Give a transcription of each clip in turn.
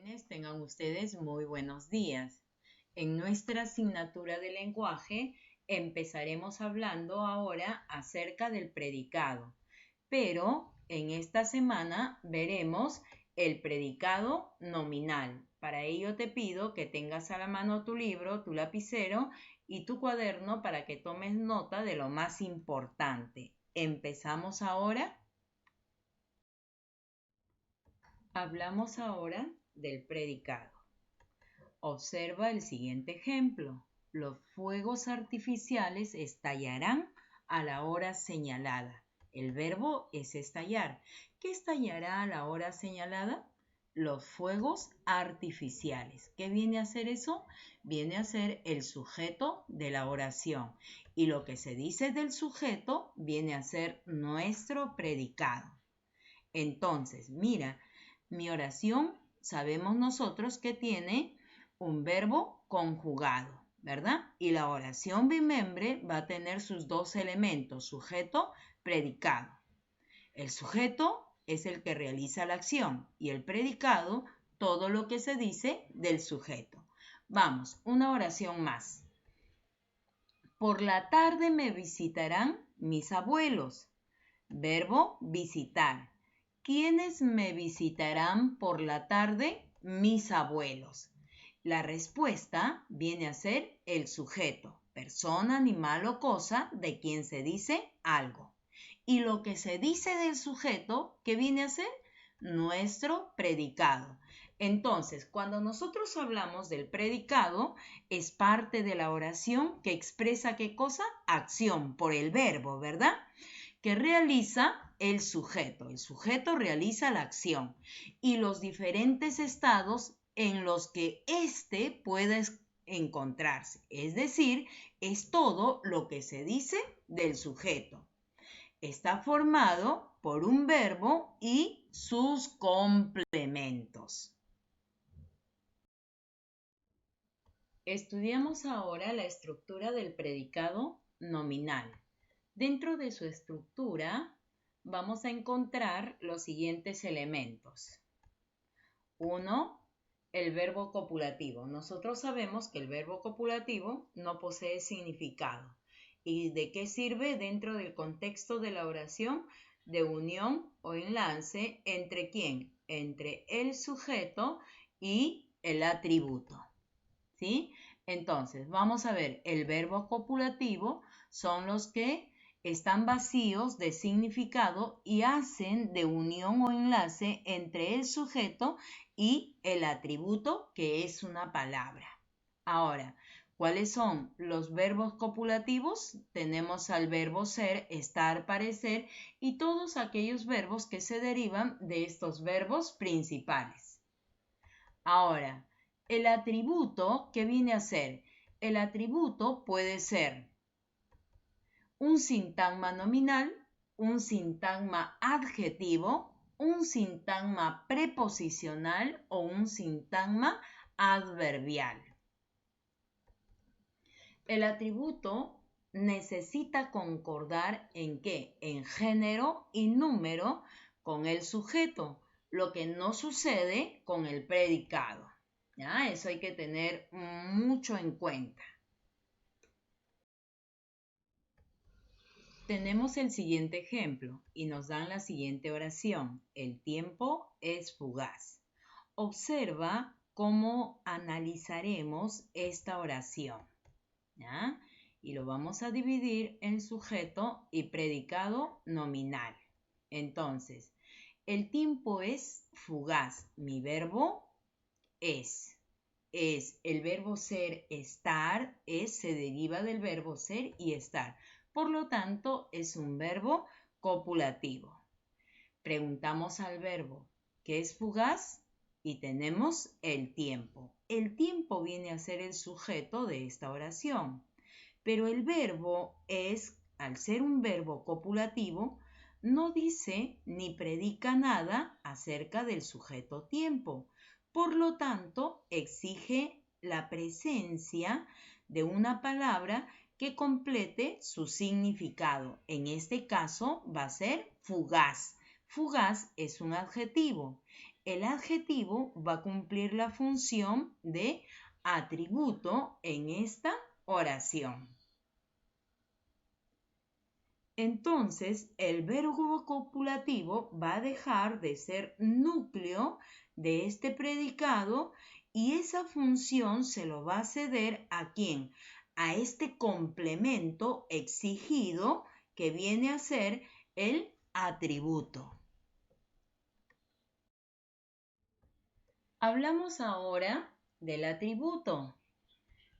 Jóvenes, tengan ustedes muy buenos días. En nuestra asignatura de lenguaje empezaremos hablando ahora acerca del predicado, pero en esta semana veremos el predicado nominal. Para ello te pido que tengas a la mano tu libro, tu lapicero y tu cuaderno para que tomes nota de lo más importante. ¿Empezamos ahora? Hablamos ahora del predicado. Observa el siguiente ejemplo. Los fuegos artificiales estallarán a la hora señalada. El verbo es estallar. ¿Qué estallará a la hora señalada? Los fuegos artificiales. ¿Qué viene a ser eso? Viene a ser el sujeto de la oración. Y lo que se dice del sujeto viene a ser nuestro predicado. Entonces, mira, mi oración sabemos nosotros que tiene un verbo conjugado, ¿verdad? Y la oración bimembre va a tener sus dos elementos, sujeto, predicado. El sujeto es el que realiza la acción y el predicado, todo lo que se dice del sujeto. Vamos, una oración más. Por la tarde me visitarán mis abuelos. Verbo visitar. ¿Quiénes me visitarán por la tarde? Mis abuelos. La respuesta viene a ser el sujeto, persona, animal o cosa de quien se dice algo. Y lo que se dice del sujeto, ¿qué viene a ser? Nuestro predicado. Entonces, cuando nosotros hablamos del predicado, es parte de la oración que expresa ¿qué cosa? Acción, por el verbo, ¿verdad? Que realiza el sujeto. El sujeto realiza la acción y los diferentes estados en los que éste puede encontrarse. Es decir, es todo lo que se dice del sujeto. Está formado por un verbo y sus complementos. Estudiamos ahora la estructura del predicado nominal. Dentro de su estructura vamos a encontrar los siguientes elementos. 1. El verbo copulativo. Nosotros sabemos que el verbo copulativo no posee significado. ¿Y de qué sirve dentro del contexto de la oración? De unión o enlace entre ¿quién? Entre el sujeto y el atributo. ¿Sí? Entonces, vamos a ver, el verbo copulativo son los que están vacíos de significado y hacen de unión o enlace entre el sujeto y el atributo que es una palabra. Ahora, ¿cuáles son los verbos copulativos? Tenemos al verbo ser, estar, parecer y todos aquellos verbos que se derivan de estos verbos principales. Ahora, el atributo, ¿qué viene a ser? El atributo puede ser un sintagma nominal, un sintagma adjetivo, un sintagma preposicional o un sintagma adverbial. El atributo necesita concordar ¿en qué? En género y número con el sujeto, lo que no sucede con el predicado. ¿Ya? Eso hay que tener mucho en cuenta. Tenemos el siguiente ejemplo y nos dan la siguiente oración. El tiempo es fugaz. Observa cómo analizaremos esta oración. ¿Ya? Y lo vamos a dividir en sujeto y predicado nominal. Entonces, el tiempo es fugaz. Mi verbo es. El verbo ser, estar, se deriva del verbo ser y estar. Por lo tanto, es un verbo copulativo. Preguntamos al verbo, ¿qué es fugaz? Y tenemos el tiempo. El tiempo viene a ser el sujeto de esta oración. Pero el verbo es, al ser un verbo copulativo, no dice ni predica nada acerca del sujeto tiempo. Por lo tanto, exige la presencia de una palabra que complete su significado. En este caso va a ser fugaz. Fugaz es un adjetivo. el adjetivo va a cumplir la función de atributo en esta oración. Entonces, el verbo copulativo va a dejar de ser núcleo de este predicado y esa función se lo va a ceder ¿a quién? A este complemento exigido que viene a ser el atributo. Hablamos ahora del atributo.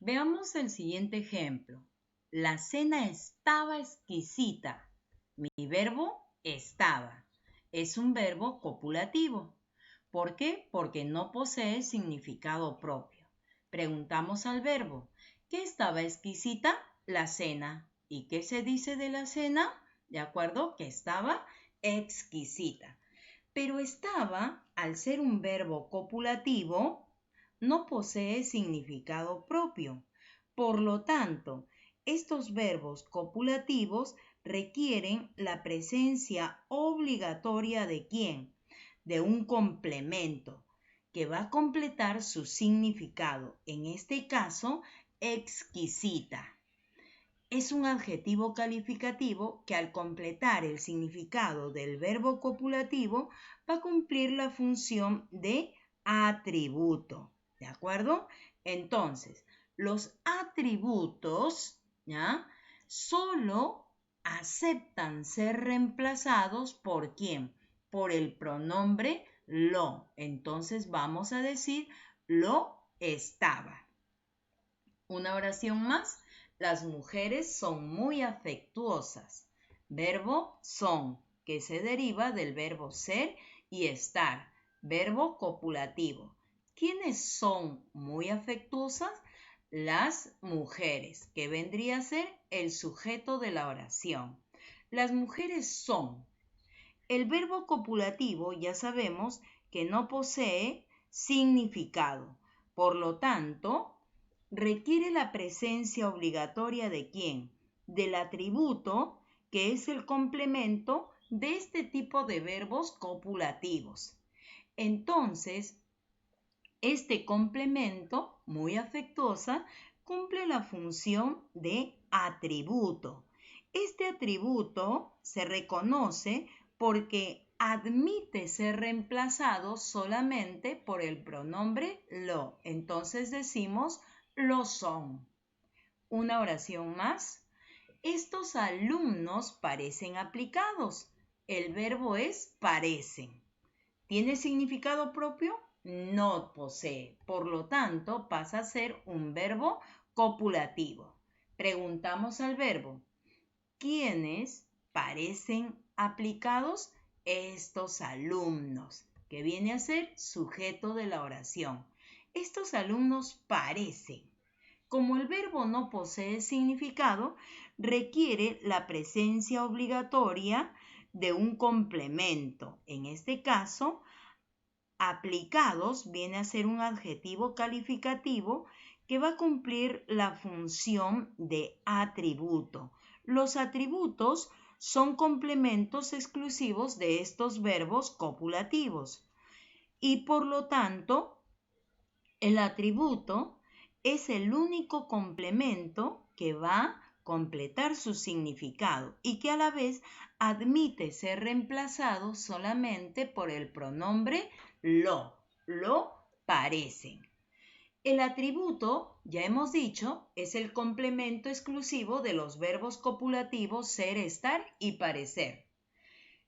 Veamos el siguiente ejemplo. La cena estaba exquisita. Mi verbo estaba. Es un verbo copulativo. ¿Por qué? Porque no posee significado propio. Preguntamos al verbo, ¿qué estaba exquisita? La cena. ¿Y qué se dice de la cena? ¿De acuerdo? Que estaba exquisita. Pero estaba, al ser un verbo copulativo, no posee significado propio. Por lo tanto, estos verbos copulativos requieren la presencia obligatoria ¿de quién? De un complemento que va a completar su significado, en este caso, exquisita. Es un adjetivo calificativo que al completar el significado del verbo copulativo va a cumplir la función de atributo. ¿De acuerdo? Entonces, los atributos, ¿ya? Solo aceptan ser reemplazados ¿por quién? Por el pronombre lo. Entonces vamos a decir lo estaba. Una oración más. Las mujeres son muy afectuosas. Verbo son, que se deriva del verbo ser y estar. Verbo copulativo. ¿Quiénes son muy afectuosas? Las mujeres, que vendría a ser el sujeto de la oración. Las mujeres son. El verbo copulativo ya sabemos que no posee significado. Por lo tanto, requiere la presencia obligatoria ¿de quién? Del atributo, que es el complemento de este tipo de verbos copulativos. Entonces, este complemento, muy afectuosa, cumple la función de atributo. Este atributo se reconoce porque admite ser reemplazado solamente por el pronombre lo. Entonces decimos lo son. Una oración más. Estos alumnos parecen aplicados. El verbo es parecen. ¿Tiene significado propio? No posee. Por lo tanto, pasa a ser un verbo copulativo. Preguntamos al verbo, ¿quiénes parecen aplicados? Estos alumnos, que viene a ser sujeto de la oración. Estos alumnos parecen. Como el verbo no posee significado, requiere la presencia obligatoria de un complemento. En este caso, aplicados viene a ser un adjetivo calificativo que va a cumplir la función de atributo. Los atributos son complementos exclusivos de estos verbos copulativos y por lo tanto el atributo es el único complemento que va a completar su significado y que a la vez admite ser reemplazado solamente por el pronombre lo parecen. El atributo, ya hemos dicho, es el complemento exclusivo de los verbos copulativos ser, estar y parecer.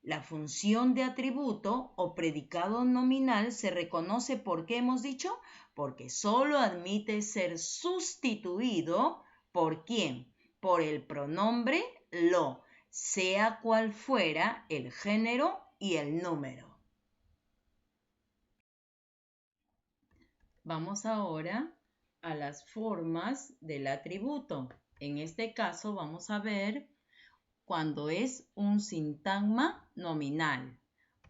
La función de atributo o predicado nominal se reconoce ¿por qué hemos dicho? Porque solo admite ser sustituido ¿por quién? Por el pronombre lo, sea cual fuera el género y el número. Vamos ahora a las formas del atributo. En este caso vamos a ver cuando es un sintagma nominal.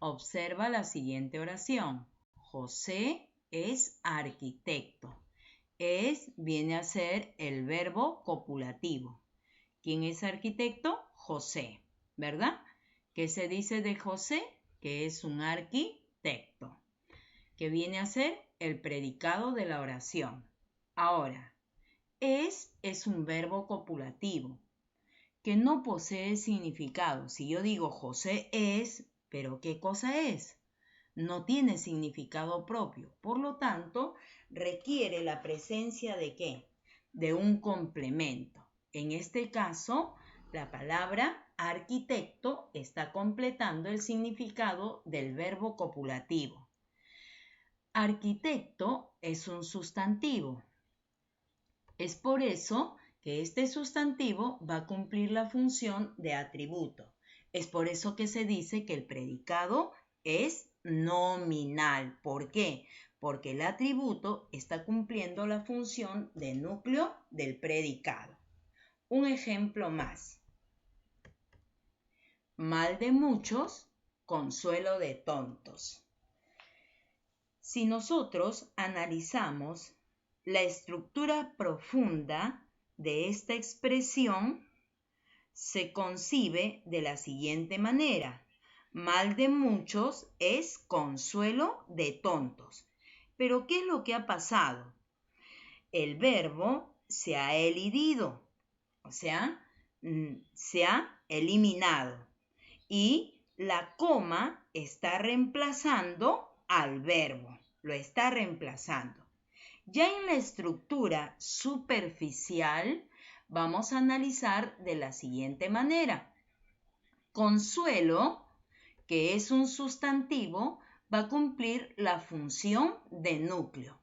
Observa la siguiente oración. José es arquitecto. Es viene a ser el verbo copulativo. ¿Quién es arquitecto? José, ¿verdad? ¿Qué se dice de José? Que es un arquitecto. que viene a ser el predicado de la oración. Ahora, es un verbo copulativo que no posee significado. Si yo digo José es, ¿pero qué cosa es? No tiene significado propio. Por lo tanto, requiere la presencia ¿de qué? De un complemento. En este caso, la palabra arquitecto está completando el significado del verbo copulativo. Arquitecto es un sustantivo. Es por eso que este sustantivo va a cumplir la función de atributo. Es por eso que se dice que el predicado es nominal. ¿Por qué? Porque el atributo está cumpliendo la función de núcleo del predicado. Un ejemplo más. Mal de muchos, consuelo de tontos. Si nosotros analizamos la estructura profunda de esta expresión, se concibe de la siguiente manera. Mal de muchos es consuelo de tontos. Pero ¿qué es lo que ha pasado? El verbo se ha elidido, o sea, se ha eliminado. Y la coma está reemplazando al verbo, lo está reemplazando. Ya en la estructura superficial vamos a analizar de la siguiente manera. Consuelo, que es un sustantivo, va a cumplir la función de núcleo.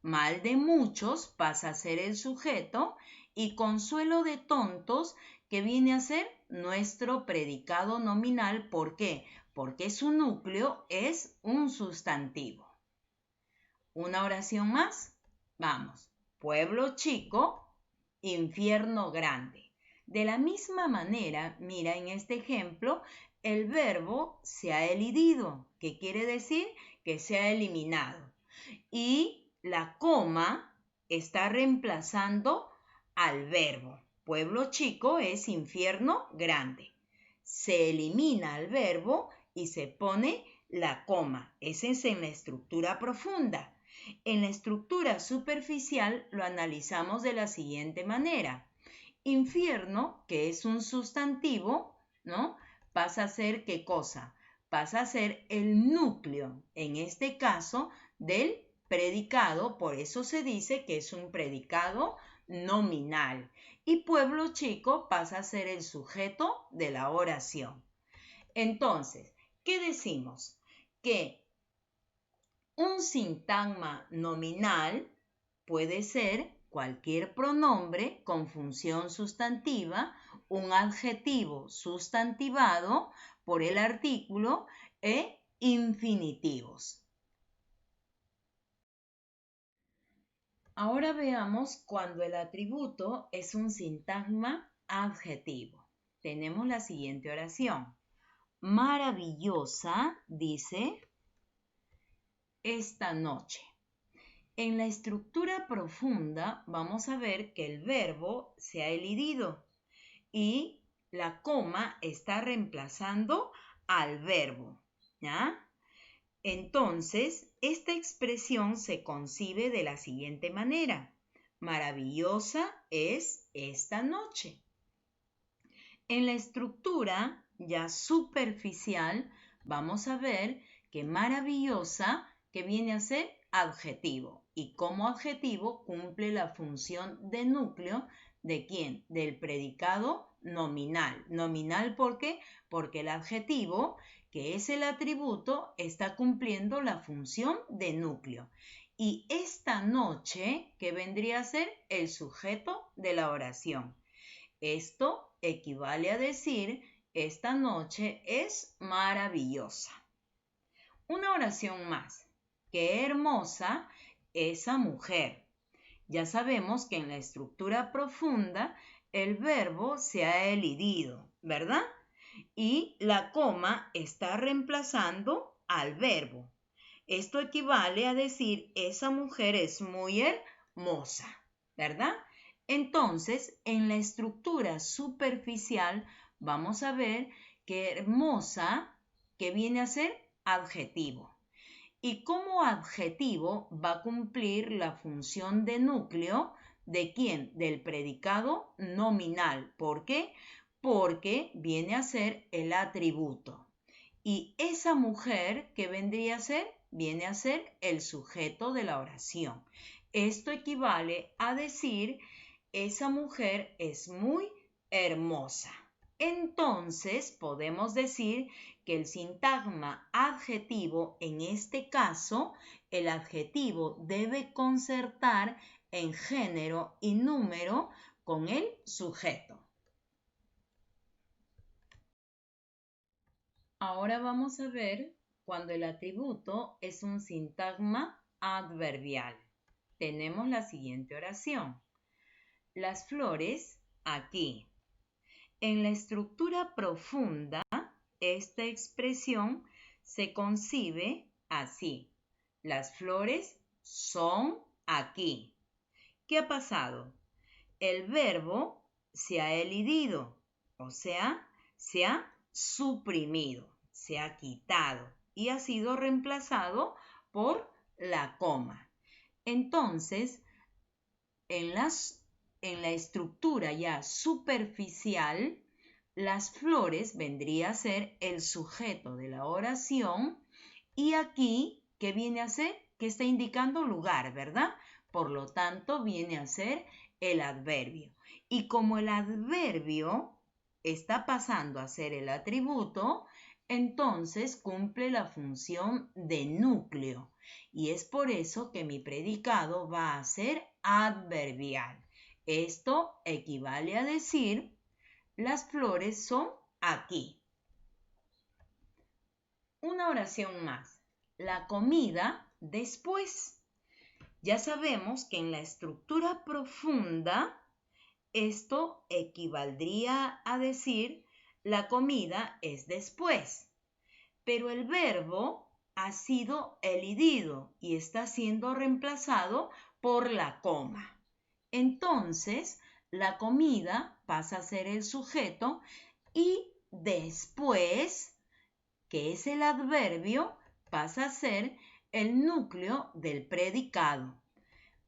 Mal de muchos pasa a ser el sujeto y consuelo de tontos, que viene a ser nuestro predicado nominal. ¿Por qué? Porque su núcleo es un sustantivo. Una oración más. Vamos. Pueblo chico, infierno grande. De la misma manera, mira en este ejemplo, el verbo se ha elidido, que quiere decir que se ha eliminado. Y la coma está reemplazando al verbo. Pueblo chico es infierno grande. Se elimina el verbo y se pone la coma. Esa es en la estructura profunda. En la estructura superficial lo analizamos de la siguiente manera. Infierno, que es un sustantivo, ¿no? Pasa a ser ¿qué cosa? Pasa a ser el núcleo, en este caso, del predicado. Por eso se dice que es un predicado nominal. Y pueblo chico pasa a ser el sujeto de la oración. Entonces, ¿qué decimos? Que un sintagma nominal puede ser cualquier pronombre con función sustantiva, un adjetivo sustantivado por el artículo e infinitivos. Ahora veamos cuando el atributo es un sintagma adjetivo. Tenemos la siguiente oración. Maravillosa, dice, esta noche. En la estructura profunda vamos a ver que el verbo se ha elidido y la coma está reemplazando al verbo, ¿ya? Entonces, esta expresión se concibe de la siguiente manera. Maravillosa es esta noche. En la estructura ya superficial vamos a ver que maravillosa, que viene a ser adjetivo, y como adjetivo cumple la función de núcleo ¿de quién? Del predicado nominal. ¿Nominal por qué? Porque el adjetivo, que es el atributo, está cumpliendo la función de núcleo. Y esta noche, que vendría a ser el sujeto de la oración. Esto equivale a decir, esta noche es maravillosa. Una oración más. Qué hermosa esa mujer. Ya sabemos que en la estructura profunda el verbo se ha elidido, ¿verdad? Y la coma está reemplazando al verbo. Esto equivale a decir, esa mujer es muy hermosa, ¿verdad? Entonces, en la estructura superficial vamos a ver que hermosa, que viene a ser adjetivo. y como adjetivo va a cumplir la función de núcleo ¿de quién? Del predicado nominal. ¿Por qué? Porque viene a ser el atributo. Y esa mujer, ¿qué vendría a ser? Viene a ser el sujeto de la oración. Esto equivale a decir, esa mujer es muy hermosa. Entonces, podemos decir que el sintagma adjetivo, en este caso, el adjetivo debe concertar en género y número con el sujeto. Ahora vamos a ver cuando el atributo es un sintagma adverbial. Tenemos la siguiente oración. Las flores aquí. En la estructura profunda, esta expresión se concibe así. Las flores son aquí. ¿Qué ha pasado? El verbo se ha elidido, o sea, se ha suprimido, se ha quitado y ha sido reemplazado por la coma. Entonces, en la estructura ya superficial, las flores vendría a ser el sujeto de la oración y aquí, ¿qué viene a ser? Que está indicando lugar, ¿verdad? Por lo tanto, viene a ser el adverbio. Y como el adverbio está pasando a ser el atributo, entonces cumple la función de núcleo. Y es por eso que mi predicado va a ser adverbial. Esto equivale a decir, las flores son aquí. Una oración más. La comida después. Ya sabemos que en la estructura profunda esto equivaldría a decir la comida es después, pero el verbo ha sido elidido y está siendo reemplazado por la coma. Entonces, la comida pasa a ser el sujeto y después, que es el adverbio, pasa a ser el núcleo del predicado.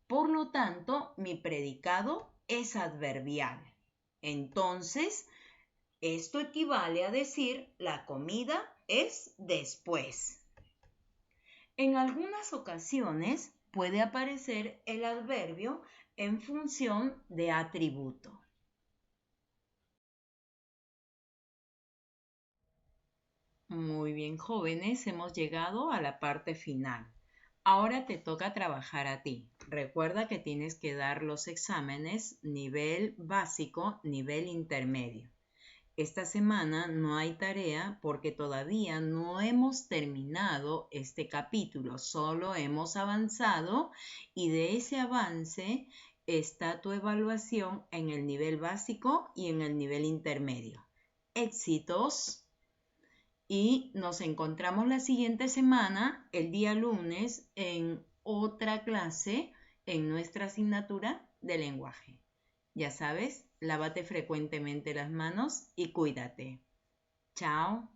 Por lo tanto, mi predicado es adverbial. Entonces, esto equivale a decir la comida es después. En algunas ocasiones puede aparecer el adverbio en función de atributo. Muy bien, jóvenes, hemos llegado a la parte final. Ahora te toca trabajar a ti. Recuerda que tienes que dar los exámenes nivel básico, nivel intermedio. Esta semana no hay tarea porque todavía no hemos terminado este capítulo, solo hemos avanzado y de ese avance está tu evaluación en el nivel básico y en el nivel intermedio. Éxitos. Y nos encontramos la siguiente semana, el día lunes, en otra clase en nuestra asignatura de lenguaje. Ya sabes, lávate frecuentemente las manos y cuídate. Chao.